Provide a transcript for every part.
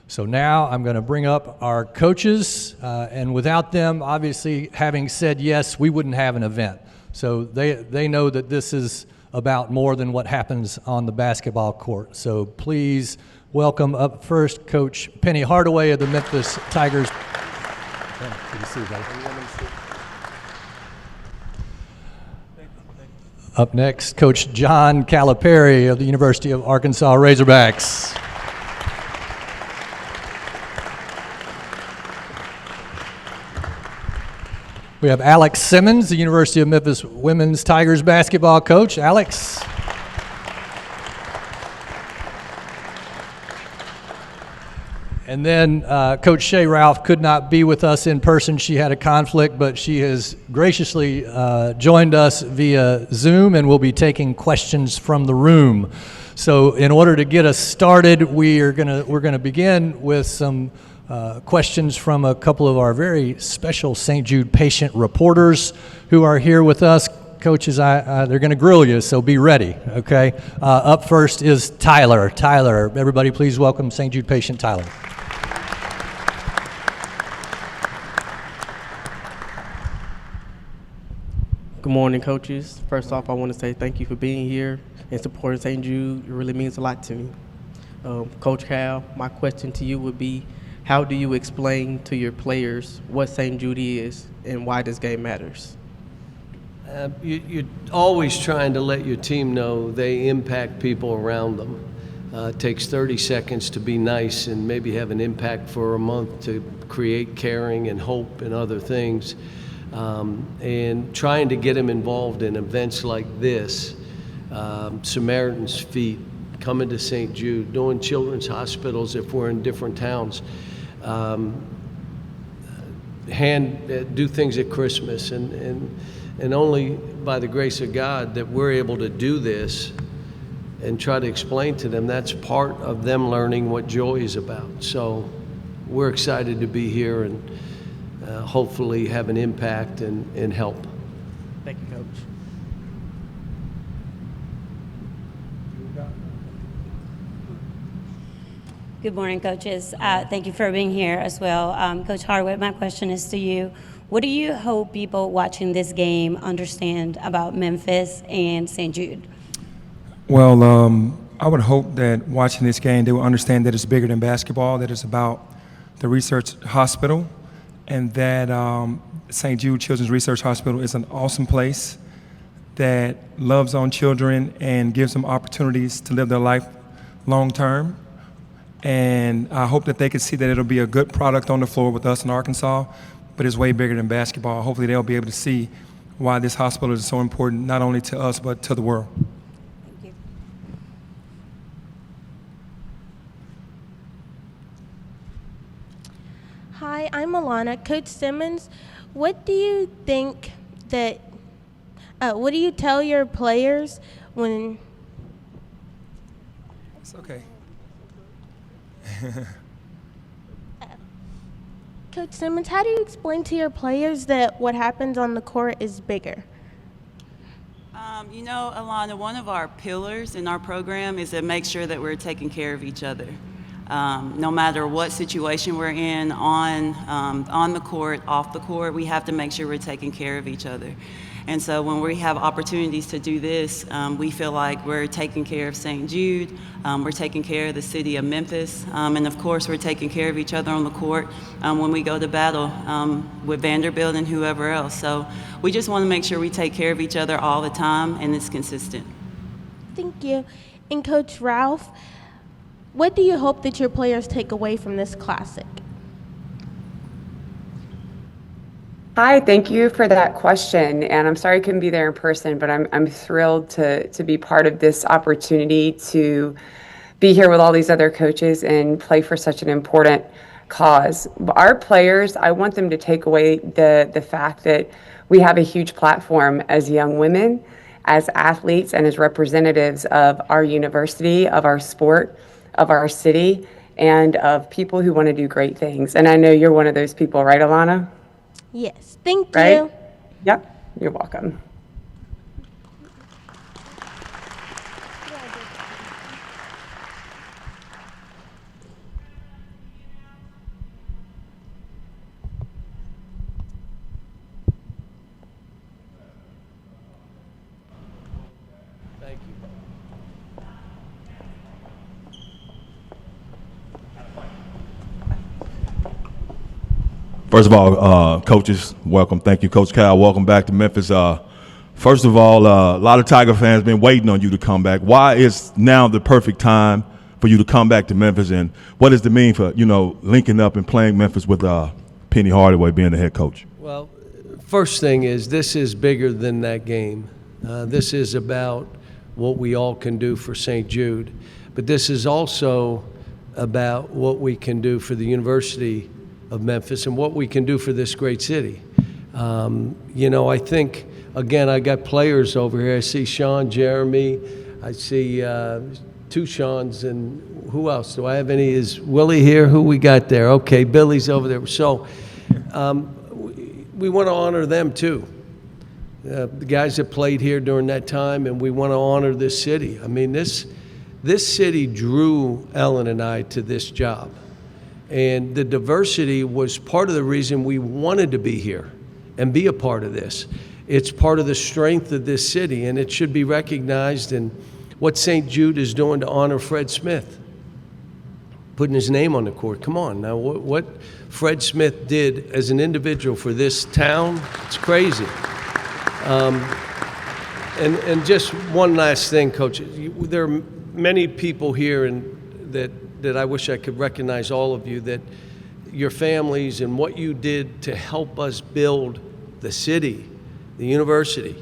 So now I'm going to bring up our coaches, and without them, obviously, having said yes, we wouldn't have an event. So they know that this is about more than what happens on the basketball court. So please welcome up first Coach Penny Hardaway of the Memphis Tigers. Good to see you, buddy. Up next, Coach John Calipari of the University of Arkansas Razorbacks. We have Alex Simmons, the University of Memphis women's Tigers basketball coach. Alex. And then Coach Shea Ralph could not be with us in person. She had a conflict, but she has graciously joined us via Zoom and will be taking questions from the room. So in order to get us started, we're gonna begin with some questions from a couple of our very special St. Jude patient reporters who are here with us. Coaches, they're going to grill you, so be ready, okay? Up first is Tyler. Tyler, everybody please welcome St. Jude patient Tyler. Good morning, coaches. First off, I want to say thank you for being here and supporting St. Jude. It really means a lot to me. Coach Cal, my question to you would be, how do you explain to your players what St. Jude is and why this game matters? You're always trying to let your team know they impact people around them. It takes 30 seconds to be nice and maybe have an impact for a month to create caring and hope and other things. And trying to get them involved in events like this, Samaritan's Feet, coming to St. Jude, doing children's hospitals if we're in different towns, do things at Christmas, and only by the grace of God that we're able to do this and try to explain to them that's part of them learning what joy is about. So we're excited to be here and hopefully have an impact and help. Thank you, Coach. Good morning, coaches. Thank you for being here as well. Coach Hardaway, my question is to you. What do you hope people watching this game understand about Memphis and St. Jude? Well, I would hope that watching this game, they will understand that it's bigger than basketball, that it's about the research hospital, and that St. Jude Children's Research Hospital is an awesome place that loves on children and gives them opportunities to live their life long term. And I hope that they can see that it'll be a good product on the floor with us in Arkansas, but it's way bigger than basketball. Hopefully they'll be able to see why this hospital is so important, not only to us, but to the world. Thank you. Hi, I'm Alana. Coach Simmons, what do you think that, what do you tell your players when? It's okay. Coach Simmons, how do you explain to your players that what happens on the court is bigger? You know, Alana, one of our pillars in our program is to make sure that we're taking care of each other. No matter what situation we're in, on the court, off the court, we have to make sure we're taking care of each other. And so when we have opportunities to do this, we feel like we're taking care of St. Jude, we're taking care of the city of Memphis, and of course we're taking care of each other on the court when we go to battle with Vanderbilt and whoever else. So we just want to make sure we take care of each other all the time and it's consistent. Thank you. And Coach Ralph, what do you hope that your players take away from this classic? Hi, thank you for that question. And I'm sorry I couldn't be there in person, but I'm thrilled to be part of this opportunity to be here with all these other coaches and play for such an important cause. Our players, I want them to take away the fact that we have a huge platform as young women, as athletes, and as representatives of our university, of our sport, of our city, and of people who want to do great things. And I know you're one of those people, right, Alana? Yes, thank Right? you. Yep, you're welcome. First of all, coaches, welcome. Thank you, Coach Cal. Welcome back to Memphis. First of all, a lot of Tiger fans been waiting on you to come back. Why is now the perfect time for you to come back to Memphis, and what does it mean for, linking up and playing Memphis with Penny Hardaway being the head coach? Well, first thing is, this is bigger than that game. This is about what we all can do for St. Jude, but this is also about what we can do for the University of Memphis and what we can do for this great city. I think, again, I got players over here. I see Sean, Jeremy, I see two Seans, and who else? Do I have any? Is Willie here? Who we got there? Okay, Billy's over there. So we want to honor them too. The guys that played here during that time, and we want to honor this city. I mean, this city drew Ellen and I to this job. And the diversity was part of the reason we wanted to be here and be a part of this. It's part of the strength of this city, and it should be recognized. And what St. Jude is doing to honor Fred Smith, putting his name on the court. Come on, now what Fred Smith did as an individual for this town, it's crazy. And just one last thing, Coach. There are many people here that I wish I could recognize all of you, that your families and what you did to help us build the city, the university,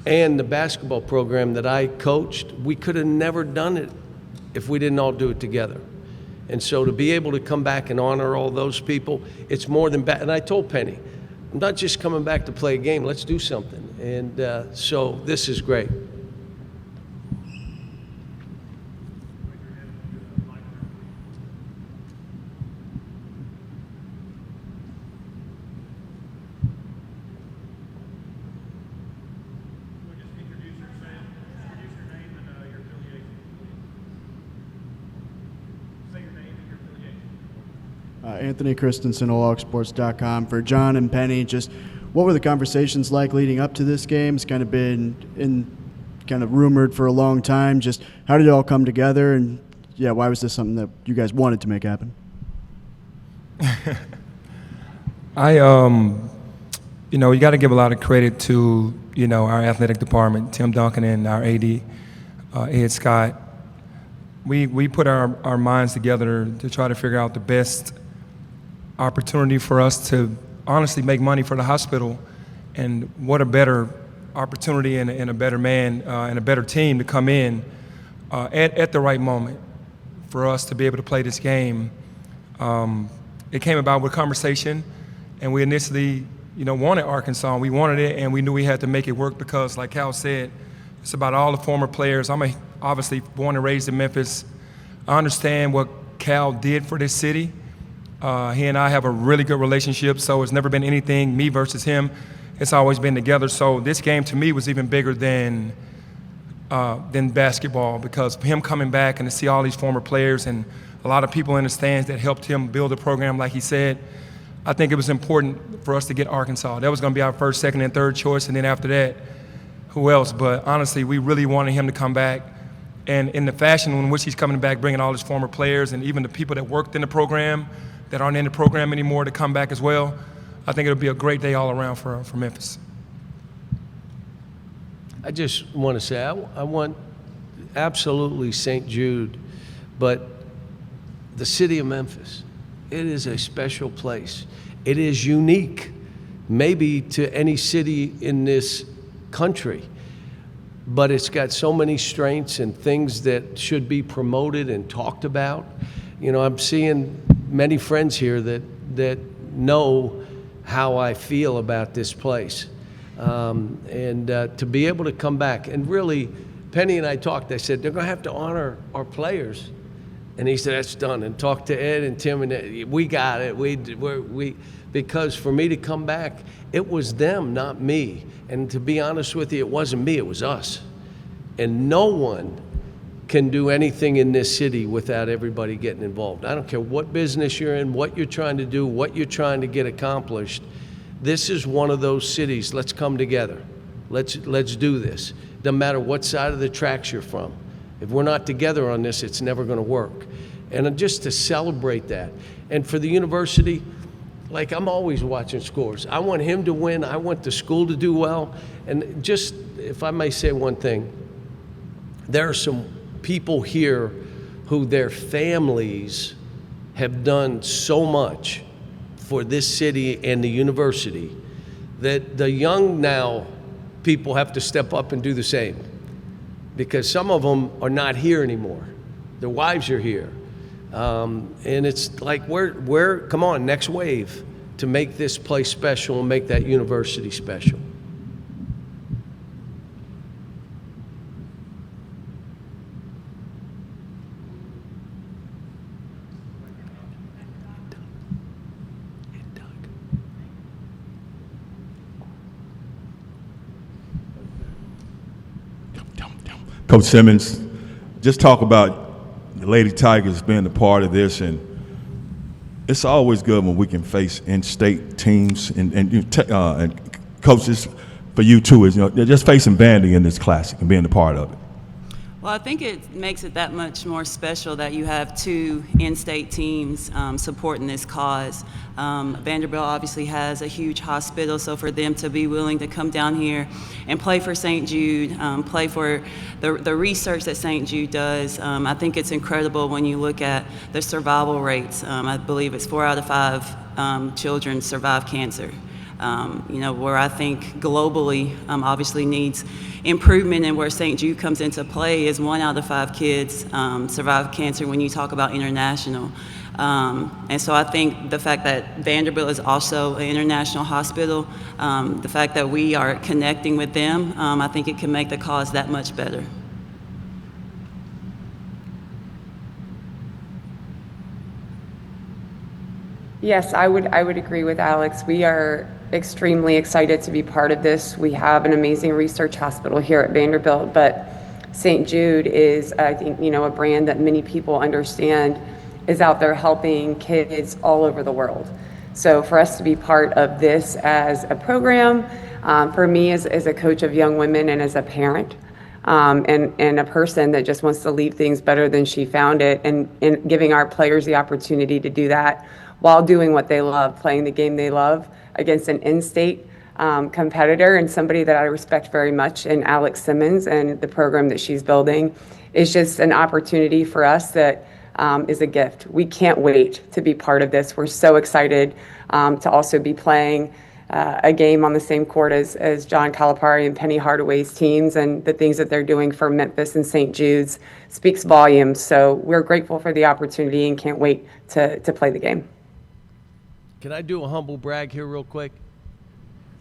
and the basketball program that I coached. We could have never done it if we didn't all do it together. And so to be able to come back and honor all those people, it's more than bad. And I told Penny, I'm not just coming back to play a game, let's do something. And so this is great. Anthony Christensen, OLogSports.com. For John and Penny, just what were the conversations like leading up to this game? It's kind of been rumored for a long time. Just how did it all come together? And yeah, why was this something that you guys wanted to make happen? You got to give a lot of credit to, our athletic department, Tim Duncan and our AD, Ed Scott. We put our minds together to try to figure out the best opportunity for us to honestly make money for the hospital, and what a better opportunity and a better man and a better team to come in at the right moment for us to be able to play this game. It came about with conversation, and we initially wanted Arkansas. We wanted it, and we knew we had to make it work because, like Cal said, it's about all the former players. I'm obviously born and raised in Memphis. I understand what Cal did for this city. He and I have a really good relationship, so it's never been anything me versus him. It's always been together. So this game to me was even bigger than basketball, because him coming back and to see all these former players and a lot of people in the stands that helped him build a program, like he said, I think it was important for us to get Arkansas. That was going to be our first, second, and third choice, and then after that, who else? But honestly, we really wanted him to come back. And in the fashion in which he's coming back, bringing all his former players and even the people that worked in the program that aren't in the program anymore to come back as well, I think it'll be a great day all around for Memphis. I just want to say, I want absolutely St. Jude, but the city of Memphis, it is a special place. It is unique, maybe to any city in this country, but it's got so many strengths and things that should be promoted and talked about. I'm seeing many friends here that know how I feel about this place. And to be able to come back, and really, Penny and I talked, I said, they're going to have to honor our players. And he said, that's done. And talked to Ed and Tim, and we got it. Because for me to come back, it was them, not me. And to be honest with you, it wasn't me, it was us. And no one can do anything in this city without everybody getting involved. I don't care what business you're in, what you're trying to do, what you're trying to get accomplished. This is one of those cities. Let's come together. Let's do this. Doesn't matter what side of the tracks you're from. If we're not together on this, it's never going to work. And just to celebrate that. And for the university, Like, I'm always watching scores. I want him to win. I want the school to do well. And just, if I may say one thing, there are some people here who their families have done so much for this city and the university that the young now people have to step up and do the same, because some of them are not here anymore. Their wives are here. And it's like, we're come on, next wave to make this place special and make that university special. Coach Simmons, just talk about the Lady Tigers being a part of this, and it's always good when we can face in-state teams and coaches for you too. Is just facing Vandy in this classic and being a part of it. Well, I think it makes it that much more special that you have two in-state teams supporting this cause. Vanderbilt obviously has a huge hospital, so for them to be willing to come down here and play for St. Jude, play for the research that St. Jude does, I think it's incredible when you look at the survival rates. I believe it's 4 out of 5 children survive cancer. Where I think globally obviously needs improvement, and where St. Jude comes into play is 1 out of 5 kids survive cancer when you talk about international. And so I think the fact that Vanderbilt is also an international hospital, the fact that we are connecting with them, I think it can make the cause that much better. Yes, I would agree with Alex. We are extremely excited to be part of this. We have an amazing research hospital here at Vanderbilt, but St. Jude is, I think, a brand that many people understand is out there helping kids all over the world. So for us to be part of this as a program, for me as a coach of young women and as a parent, and a person that just wants to leave things better than she found it, and giving our players the opportunity to do that while doing what they love, playing the game they love against an in-state competitor and somebody that I respect very much in Alex Simmons and the program that she's building, is just an opportunity for us that is a gift. We can't wait to be part of this. We're so excited to also be playing a game on the same court as John Calipari and Penny Hardaway's teams, and the things that they're doing for Memphis and St. Jude's speaks volumes. So we're grateful for the opportunity and can't wait to play the game. Can I do a humble brag here real quick?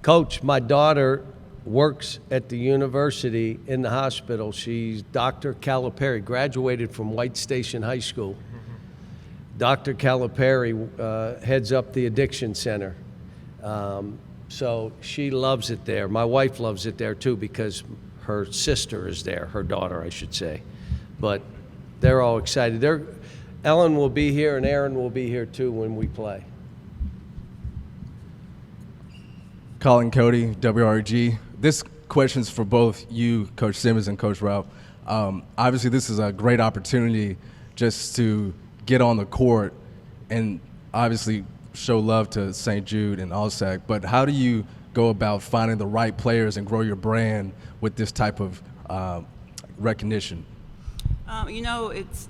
Coach, my daughter works at the university in the hospital. She's Dr. Calipari, graduated from White Station High School. Dr. Calipari heads up the addiction center. So she loves it there. My wife loves it there too, because her sister is there, her daughter, I should say. But they're all excited. Ellen will be here and Aaron will be here too when we play. Colin Cody, WRG. This question's for both you, Coach Simmons, and Coach Ralph. Obviously, this is a great opportunity just to get on the court and obviously show love to St. Jude and Allsack. But how do you go about finding the right players and grow your brand with this type of recognition?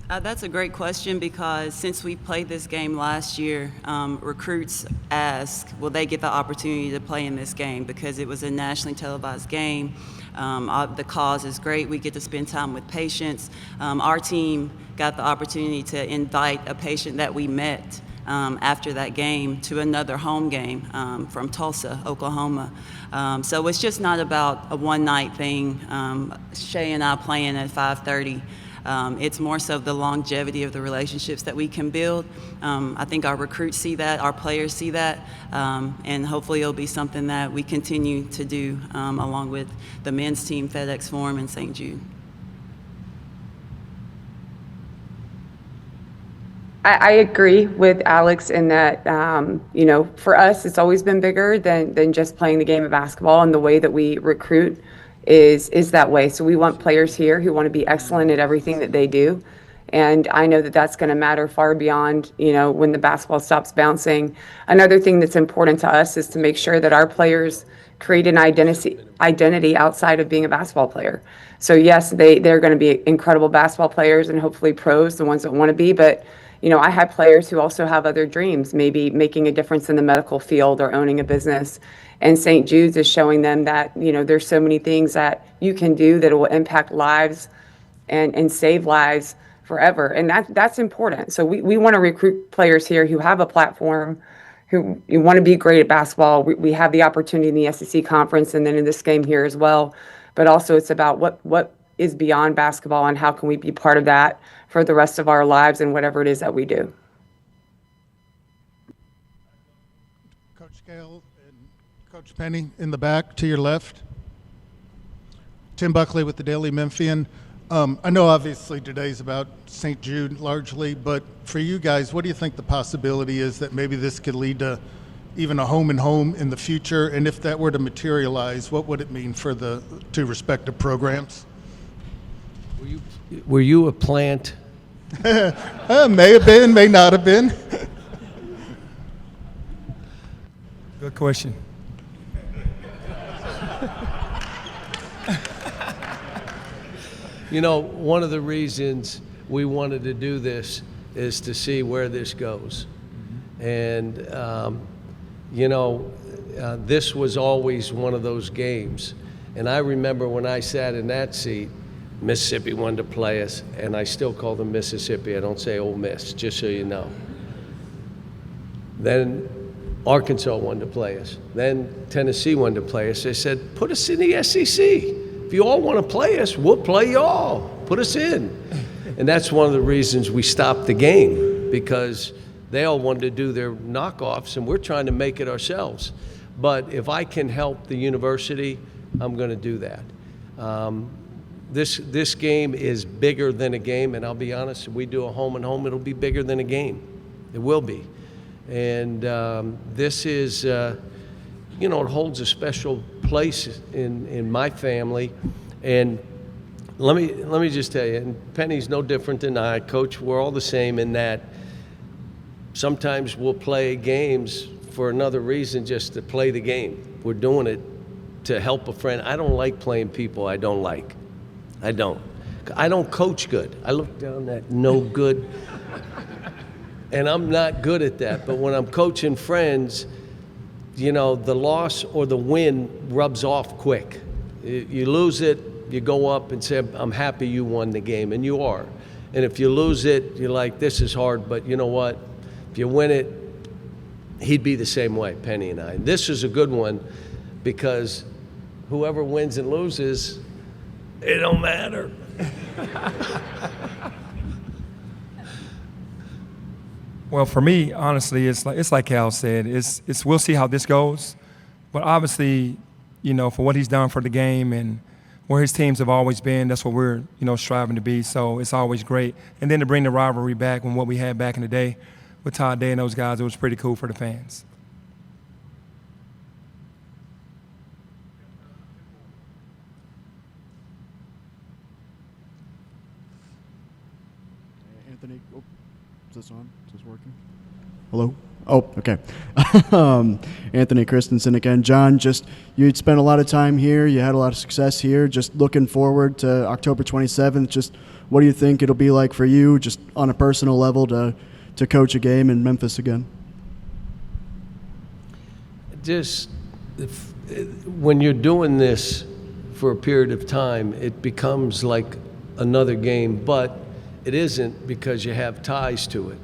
That's a great question, because since we played this game last year, recruits ask, will they get the opportunity to play in this game? Because it was a nationally televised game. The cause is great. We get to spend time with patients. Our team got the opportunity to invite a patient that we met after that game to another home game from Tulsa, Oklahoma. So it's just not about a one-night thing, Shea and I playing at 5:30. It's more so the longevity of the relationships that we can build. I think our recruits see that, our players see that, and hopefully it'll be something that we continue to do along with the men's team, FedEx Forum, and St. Jude. I agree with Alex in that, for us, it's always been bigger than just playing the game of basketball, and the way that we recruit is that way. So we want players here who want to be excellent at everything that they do. And I know that that's going to matter far beyond, when the basketball stops bouncing. Another thing that's important to us is to make sure that our players create an identity outside of being a basketball player. So yes, they're going to be incredible basketball players and hopefully pros, the ones that want to be. But, I have players who also have other dreams, maybe making a difference in the medical field or owning a business. And St. Jude's is showing them that, there's so many things that you can do that will impact lives and save lives forever. And that's important. So we want to recruit players here who have a platform, who want to be great at basketball. We have the opportunity in the SEC conference and then in this game here as well. But also it's about what is beyond basketball and how can we be part of that for the rest of our lives and whatever it is that we do. Coach Gale and Coach Penny in the back to your left. Tim Buckley with the Daily Memphian. I know obviously today's about St. Jude largely, but for you guys, what do you think the possibility is that maybe this could lead to even a home and home in the future? And if that were to materialize, what would it mean for the two respective programs? Were you a plant? May have been, may not have been. Good question. One of the reasons we wanted to do this is to see where this goes. And, this was always one of those games. And I remember when I sat in that seat, Mississippi wanted to play us, and I still call them Mississippi. I don't say Ole Miss, just so you know. Then Arkansas wanted to play us. Then Tennessee wanted to play us. They said, put us in the SEC. If you all want to play us, we'll play y'all. Put us in. And that's one of the reasons we stopped the game, because they all wanted to do their knockoffs, and we're trying to make it ourselves. But if I can help the university, I'm going to do that. This game is bigger than a game, and I'll be honest, if we do a home and home, it'll be bigger than a game. It will be. And this is, it holds a special place in my family. And let me just tell you, and Penny's no different than I, Coach, we're all the same in that sometimes we'll play games for another reason, just to play the game. We're doing it to help a friend. I don't like playing people I don't like. I don't coach good. I look down that no good, and I'm not good at that. But when I'm coaching friends, the loss or the win rubs off quick. You lose it, you go up and say, I'm happy you won the game, and you are. And if you lose it, you're like, this is hard, but you know what? If you win it, he'd be the same way, Penny and I. This is a good one because whoever wins and loses, it don't matter. Well, for me, honestly, it's like Cal said. It's we'll see how this goes, but obviously, for what he's done for the game and where his teams have always been, that's what we're striving to be. So it's always great. And then to bring the rivalry back and what we had back in the day with Todd Day and those guys, it was pretty cool for the fans. Anthony, is this on? Is this working? Hello? Oh, okay. Anthony Christensen again. John, you'd spent a lot of time here. You had a lot of success here. Just looking forward to October 27th. Just what do you think it'll be like for you, just on a personal level, to coach a game in Memphis again? When you're doing this for a period of time, it becomes like another game, but it isn't because you have ties to it.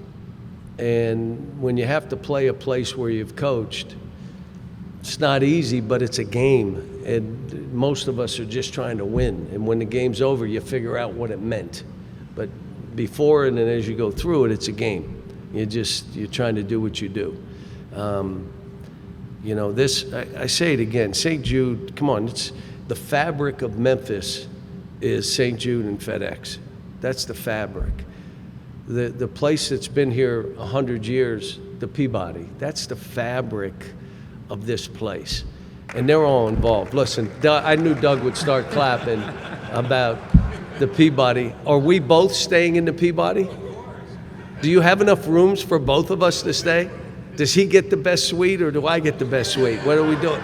And when you have to play a place where you've coached, it's not easy, but it's a game. And most of us are just trying to win. And when the game's over, you figure out what it meant. But before and then as you go through it, it's a game. You're trying to do what you do. I say it again, St. Jude, come on, it's the fabric of Memphis is St. Jude and FedEx. That's the fabric. The place that's been here 100 years, the Peabody, that's the fabric of this place. And they're all involved. Listen, I knew Doug would start clapping about The Peabody. Are we both staying in the Peabody? Do you have enough rooms for both of us to stay? Does he get the best suite or do I get the best suite? What are we doing?